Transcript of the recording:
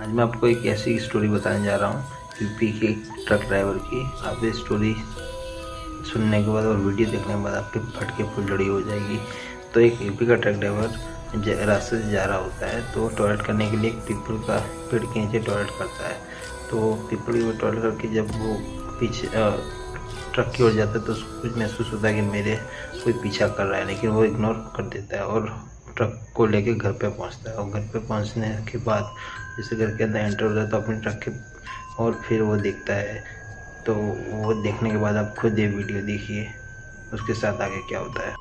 आज मैं आपको एक ऐसी स्टोरी बताने जा रहा हूँ यूपी के एक ट्रक ड्राइवर की। आप ये स्टोरी सुनने के बाद और वीडियो देखने के बाद आपके फटके फुलझड़ी हो जाएगी। तो एक यूपी का ट्रक ड्राइवर रास्ते से जा रहा होता है, तो टॉयलेट करने के लिए एक पीपल का पेड़ के नीचे टॉयलेट करता है। तो पीपल के टॉयलेट करके जब वो पीछे ट्रक की ओर जाता है तो उसको कुछ महसूस होता है कि मेरे कोई पीछा कर रहा है, लेकिन वो इग्नोर कर देता है और ट्रक को लेके घर पे पहुंचता है। और घर पे पहुंचने के बाद जैसे घर के अंदर एंटर होता है तो अपने ट्रक के और फिर वो देखता है। तो वो देखने के बाद आप खुद ये वीडियो देखिए, उसके साथ आगे क्या होता है।